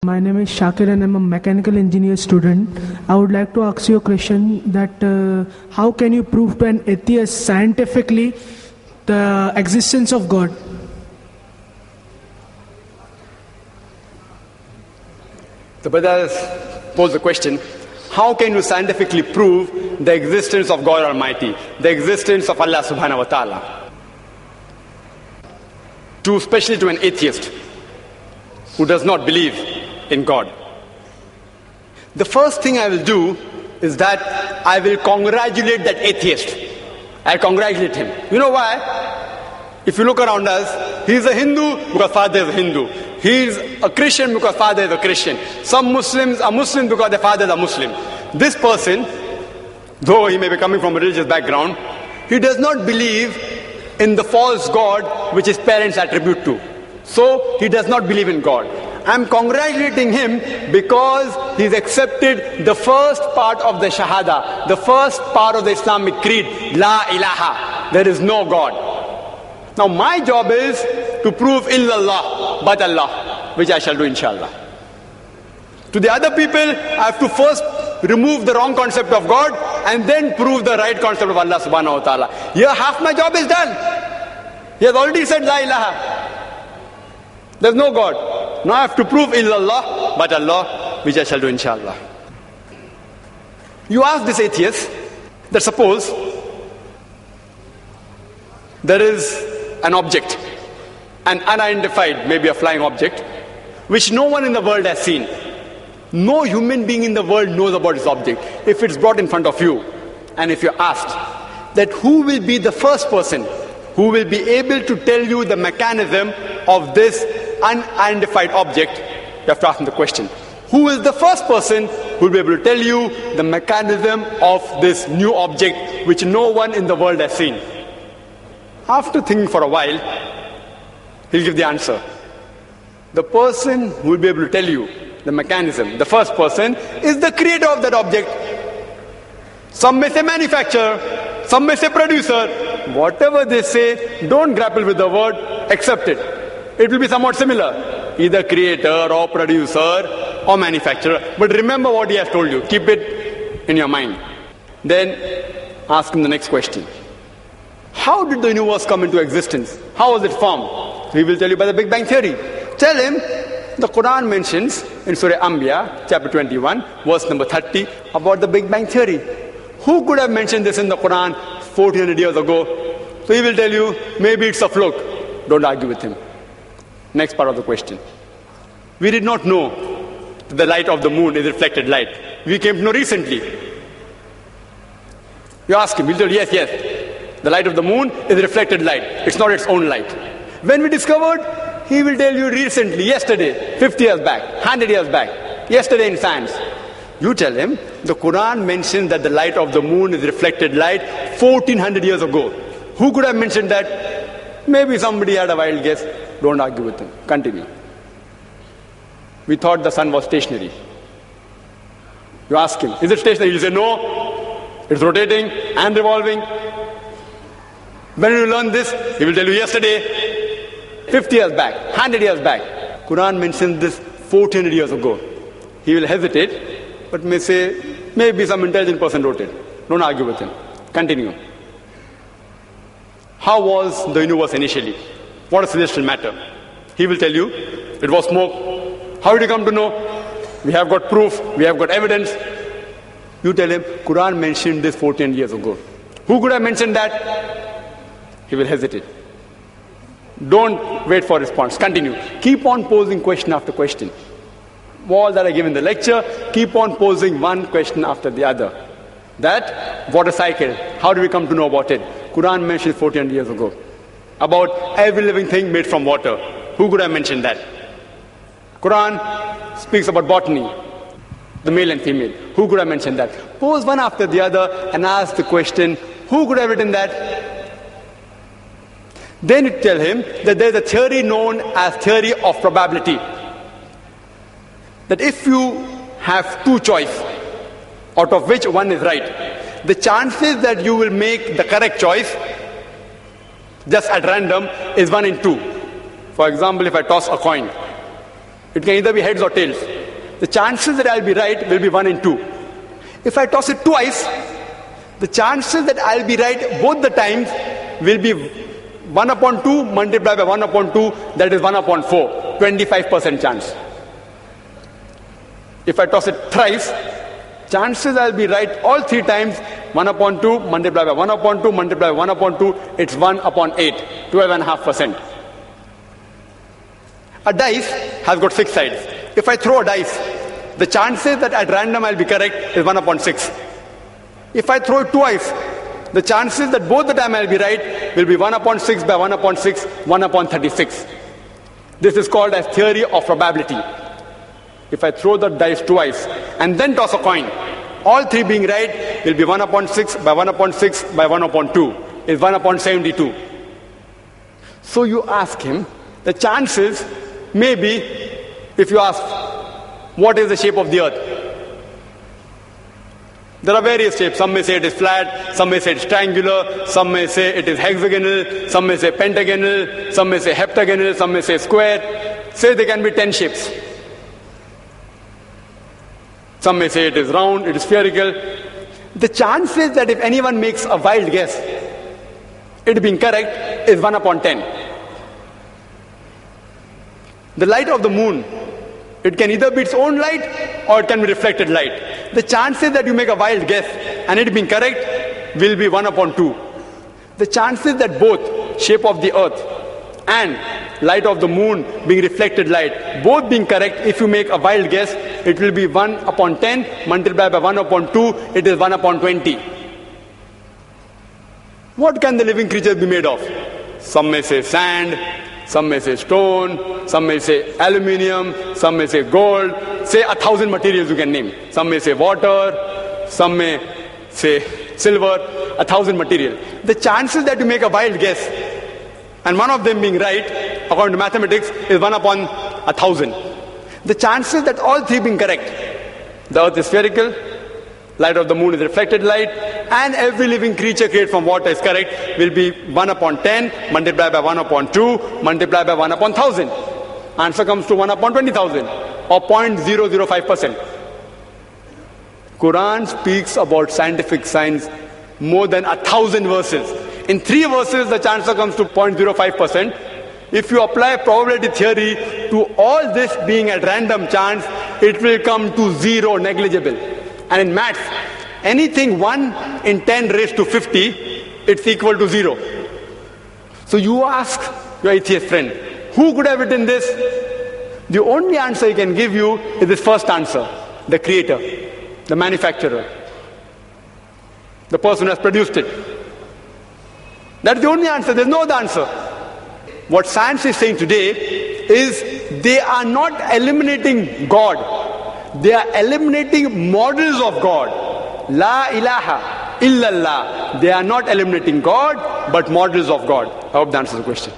My name is Zakir and I'm a mechanical engineer student. I would like to ask you a question that how can you prove to an atheist scientifically the existence of God? The brother has posed the question, how can you scientifically prove the existence of God Almighty, the existence of Allah subhanahu wa ta'ala? Especially to an atheist who does not believe in God. The first thing I will do is that I will congratulate that atheist. I'll congratulate him. You know why? If you look around us, he is a Hindu because father is a Hindu. He is a Christian because father is a Christian. Some Muslims are Muslim because their fathers are Muslim. This person, though he may be coming from a religious background, he does not believe in the false God which his parents attribute to. So he does not believe in God. I'm congratulating him because he's accepted the first part of the Shahada, the first part of the Islamic creed, La ilaha, there is no God. Now my job is to prove illallah, but Allah, which I shall do inshallah. To the other people, I have to first remove the wrong concept of God and then prove the right concept of Allah subhanahu wa ta'ala. Here half my job is done. He has already said La ilaha. There's no God. Now I have to prove illallah, but Allah, which I shall do inshallah. You ask this atheist that suppose there is an object, an unidentified, maybe a flying object, which no one in the world has seen. No human being in the world knows about this object. If it's brought in front of you, and if you're asked that who will be the first person who will be able to tell you the mechanism of this unidentified object, you have to ask him the question. Who is the first person who will be able to tell you the mechanism of this new object which no one in the world has seen? After thinking for a while, he'll give the answer. The person who will be able to tell you the mechanism, the first person, is the creator of that object. Some may say manufacturer, some may say producer. Whatever they say, don't grapple with the word, accept it. It will be somewhat similar, either creator or producer or manufacturer. But remember what he has told you. Keep it in your mind. Then ask him the next question. How did the universe come into existence? How was it formed? He will tell you by the Big Bang Theory. Tell him the Quran mentions in Surah Anbiya, chapter 21, verse number 30, about the Big Bang Theory. Who could have mentioned this in the Quran 1400 years ago? So he will tell you, maybe it's a fluke. Don't argue with him. Next part of the question. We did not know that the light of the moon is reflected light. We came to know recently. You ask him, he'll tell you, yes. The light of the moon is reflected light. It's not its own light. When we discovered, he will tell you recently, yesterday, 50 years back, 100 years back, yesterday in science. You tell him, the Quran mentions that the light of the moon is reflected light 1400 years ago. Who could have mentioned that? Maybe somebody had a wild guess. Don't argue with him. Continue. We thought the sun was stationary. You ask him, is it stationary? He'll say, no, it's rotating and revolving. When you learn this, he will tell you yesterday, 50 years back, 100 years back. Quran mentions this 1400 years ago. He will hesitate, but may say, maybe some intelligent person wrote it. Don't argue with him. Continue. How was the universe initially? What is celestial matter? He will tell you, it was smoke. How did you come to know? We have got proof, we have got evidence. You tell him, Quran mentioned this 14 years ago. Who could have mentioned that? He will hesitate. Don't wait for response. Continue. Keep on posing question after question. All that I give in the lecture, keep on posing one question after the other. That water cycle, how do we come to know about it? Quran mentioned 14 years ago. About every living thing made from water. Who could have mentioned that? Quran speaks about botany, the male and female. Who could have mentioned that? Pose one after the other and ask the question, who could have written that? Then you tell him that there is a theory known as theory of probability. That if you have two choices, out of which one is right, the chances that you will make the correct choice just at random is 1 in 2. For example, if I toss a coin, it can either be heads or tails. the chances that I'll be right will be 1 in 2. If I toss it twice, the chances that I'll be right both the times will be 1 upon 2 multiplied by 1 upon 2, that is 1 upon 4, 25% chance. If I toss it thrice, chances I'll be right all 3 times, 1 upon 2 multiplied by 1 upon 2 multiplied by 1 upon 2, it's 1 upon 8, 12.5%. A dice has got 6 sides. If I throw a dice, the chances that at random I'll be correct is 1 upon 6. If I throw it twice, the chances that both the time I'll be right will be 1 upon 6 by 1 upon 6, 1 upon 36. This is called as theory of probability. If I throw the dice twice and then toss a coin, all 3 being right will be 1 upon 6 by 1 upon 6 by 1 upon 2 is 1 upon 72. So you ask him, the chances may be, if you ask, what is the shape of the earth? There are various shapes. Some may say it is flat, some may say it is triangular, some may say it is hexagonal, some may say pentagonal, some may say heptagonal, some may say square. Say there can be 10 shapes. Some may say it is round, it is spherical. The chances that if anyone makes a wild guess, it being correct is 1 upon 10. The light of the moon, it can either be its own light or it can be reflected light. The chances that you make a wild guess and it being correct will be 1 upon 2. The chances that both shape of the earth and light of the moon being reflected light, both being correct, if you make a wild guess, it will be 1 upon 10 multiplied by 1 upon 2, it is 1 upon 20. What can the living creatures be made of? Some may say sand, some may say stone, some may say aluminium, some may say gold, say 1,000 materials you can name. Some may say water, some may say silver, 1,000 materials. The chances that you make a wild guess and one of them being right, according to mathematics, is 1 upon 1,000. The chances that all 3 being correct, the earth is spherical, light of the moon is reflected light, and every living creature created from water is correct, will be 1 upon 10 multiplied by 1 upon 2 multiplied by 1 upon 1,000. Answer comes to 1 upon 20,000 or 0.005%. Quran speaks about scientific science more than 1,000 verses. In 3 verses, the answer comes to 0.05%. If you apply probability theory to all this being at random chance, it will come to 0, negligible. And in maths, anything 1 in 10 raised to 50, it's equal to 0. So you ask your atheist friend, who could have written this? The only answer he can give you is this first answer, the creator, the manufacturer, the person who has produced it. That's the only answer. There's no other answer. What science is saying today is they are not eliminating God. They are eliminating models of God. La ilaha illallah. They are not eliminating God, but models of God. I hope that answers the question.